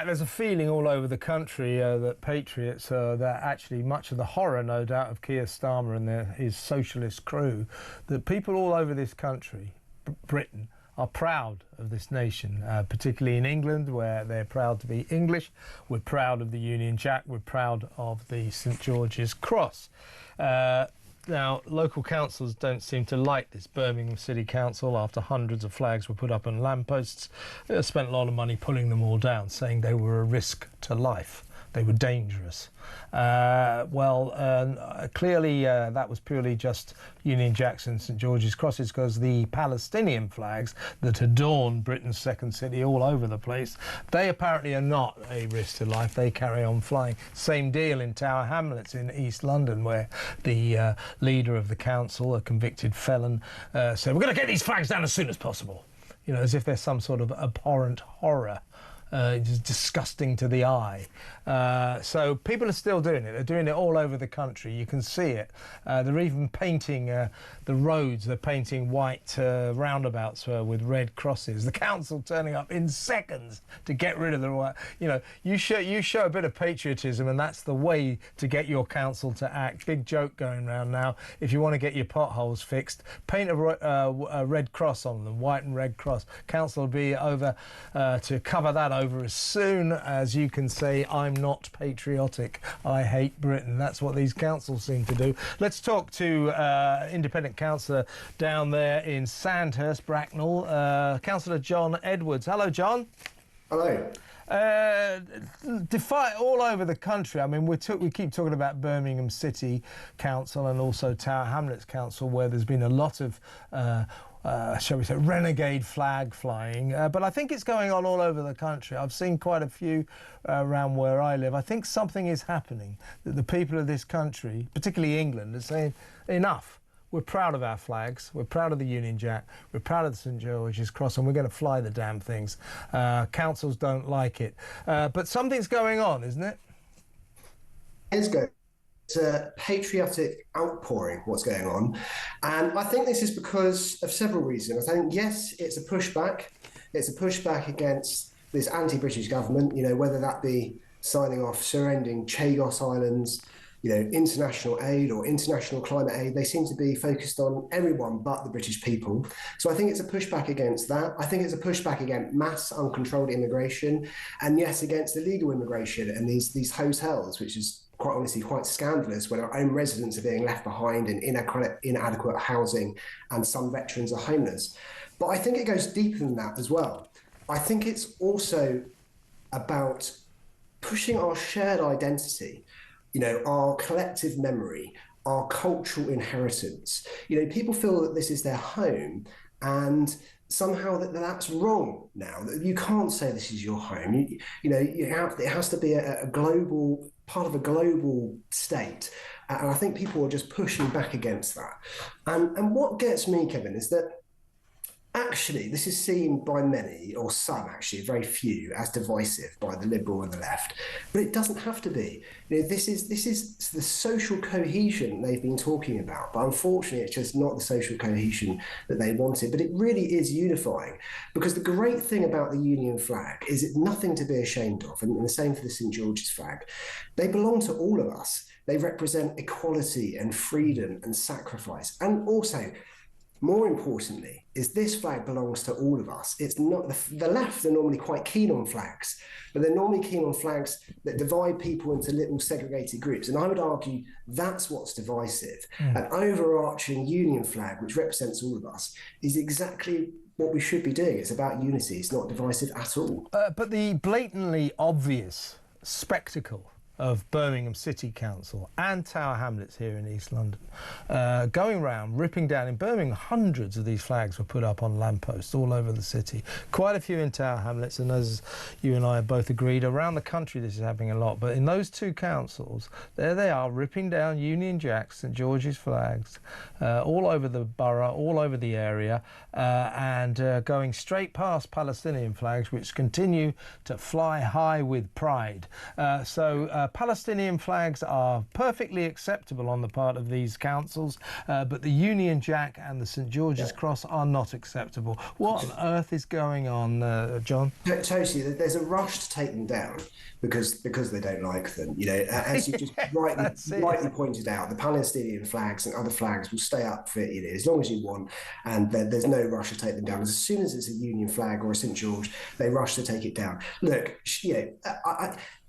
There's a feeling all over the country that patriots, that actually much of the horror, no doubt, of Keir Starmer and his socialist crew, that people all over this country, Britain, are proud of this nation, particularly in England, where they're proud to be English. We're proud of the Union Jack. We're proud of the St George's Cross. Now, local councils don't seem to like this. Birmingham City Council, after hundreds of flags were put up on lampposts, spent a lot of money pulling them all down, saying they were a risk to life. They were dangerous. Clearly that was purely just Union Jacks and St George's Crosses, because the Palestinian flags that adorn Britain's second city all over the place, they apparently are not a risk to life. They carry on flying. Same deal in Tower Hamlets in East London, where the leader of the council, a convicted felon, said, "We're going to get these flags down as soon as possible." You know, as if there's some sort of abhorrent horror. Just disgusting to the eye. So people are still doing it. They're doing it all over the country. You can see it. They're even painting the roads. They're painting white roundabouts with red crosses. The council turning up in seconds to get rid of the white. You know, you show a bit of patriotism, and that's the way to get your council to act. Big joke going around now. If you want to get your potholes fixed, paint a red cross on them, white and red cross. Council will be over to cover that over as soon as you can say, "I'm not patriotic, I hate Britain." That's what these councils seem to do. Let's talk to independent councillor down there in Sandhurst, Bracknell, Councillor John Edwards. Hello, John. Hello. All over the country. I mean, we keep talking about Birmingham City Council and also Tower Hamlets Council, where there's been a lot of shall we say, renegade flag flying. But I think it's going on all over the country. I've seen quite a few around where I live. I think something is happening, that the people of this country, particularly England, are saying, enough. We're proud of our flags. We're proud of the Union Jack. We're proud of the St George's Cross, and we're going to fly the damn things. Councils don't like it. But something's going on, isn't it? It's going. It's a patriotic outpouring, what's going on. And I think this is because of several reasons. I think, yes, it's a pushback. It's a pushback against this anti-British government, you know, whether that be signing off surrendering Chagos Islands, you know, international aid or international climate aid. They seem to be focused on everyone but the British people. So I think it's a pushback against that. I think it's a pushback against mass uncontrolled immigration, and yes, against illegal immigration and these hotels, which is quite honestly quite scandalous, when our own residents are being left behind in inadequate housing, and some veterans are homeless. But I think it goes deeper than that as well. I think it's also about pushing our shared identity, you know, our collective memory, our cultural inheritance. You know, people feel that this is their home, and somehow that's wrong now. That you can't say this is your home. It has to be a global part of a global state, and I think people are just pushing back against that. And what gets me, Kevin, is that actually this is seen by many, or some actually, very few, as divisive by the Liberal and the left, but it doesn't have to be. You know, this is the social cohesion they've been talking about, but unfortunately it's just not the social cohesion that they wanted. But it really is unifying, because the great thing about the Union flag is it's nothing to be ashamed of, and the same for the St George's flag. They belong to all of us. They represent equality and freedom and sacrifice, and also, more importantly, is this flag belongs to all of us. It's not the left are normally quite keen on flags, but they're normally keen on flags that divide people into little segregated groups. And I would argue that's what's divisive. An overarching Union flag, which represents all of us, is exactly what we should be doing. It's about unity. It's not divisive at all. But the blatantly obvious spectacle of Birmingham City Council and Tower Hamlets here in East London, going round, ripping down. In Birmingham, hundreds of these flags were put up on lampposts all over the city. Quite a few in Tower Hamlets, and as you and I have both agreed, around the country this is happening a lot. But in those two councils, there they are, ripping down Union Jacks, St George's flags, all over the borough, all over the area, and going straight past Palestinian flags, which continue to fly high with pride. Palestinian flags are perfectly acceptable on the part of these councils, but the Union Jack and the St George's Cross are not acceptable. What on earth is going on, John? Totally, there's a rush to take them down because they don't like them. You know, as you just rightly pointed out, the Palestinian flags and other flags will stay up for as long as you want, and there's no rush to take them down. As soon as it's a Union flag or a St George, they rush to take it down. Look,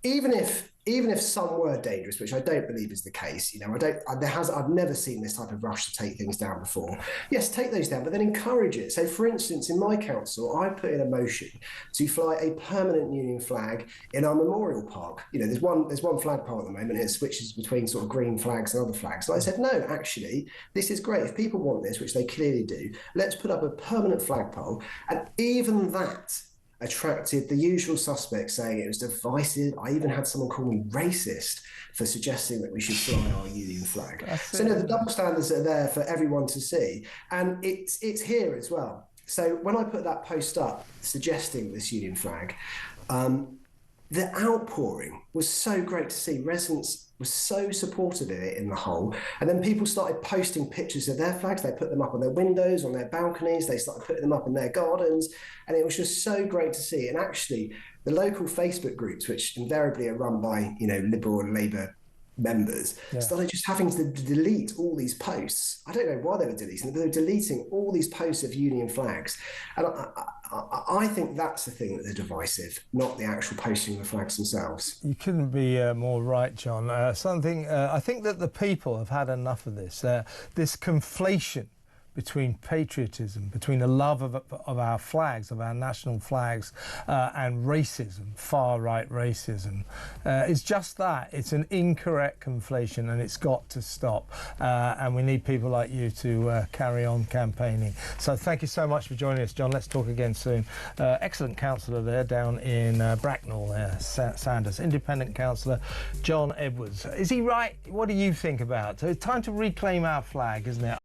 even if some were dangerous, which I don't believe is the case, I've never seen this type of rush to take things down before. Yes, take those down, but then encourage it. So, for instance, in my council, I put in a motion to fly a permanent Union flag in our memorial park. There's one flagpole at the moment, and it switches between sort of green flags and other flags. So I said, no, actually, this is great. If people want this, which they clearly do, let's put up a permanent flagpole, and even that attracted the usual suspects saying it was divisive. I even had someone call me racist for suggesting that we should fly our Union flag. So the double standards are there for everyone to see, and it's here as well. So when I put that post up suggesting this Union flag, the outpouring was so great to see. Residents were so supportive of it in the whole. And then people started posting pictures of their flags. They put them up on their windows, on their balconies. They started putting them up in their gardens. And it was just so great to see. And actually, the local Facebook groups, which invariably are run by, Liberal and Labour members, started just having to delete all these posts. I don't know why they were deleting them, but they were deleting all these posts of Union flags. And I think that's the thing that they're divisive, not the actual posting of the flags themselves. You couldn't be more right, John. I think that the people have had enough of this conflation between patriotism, between the love of our flags, of our national flags, and racism, far-right racism. It's just that. It's an incorrect conflation, and it's got to stop. And we need people like you to carry on campaigning. So thank you so much for joining us, John. Let's talk again soon. Excellent councillor there down in Bracknell there, Sanders. Independent councillor John Edwards. Is he right? What do you think about it? It's time to reclaim our flag, isn't it?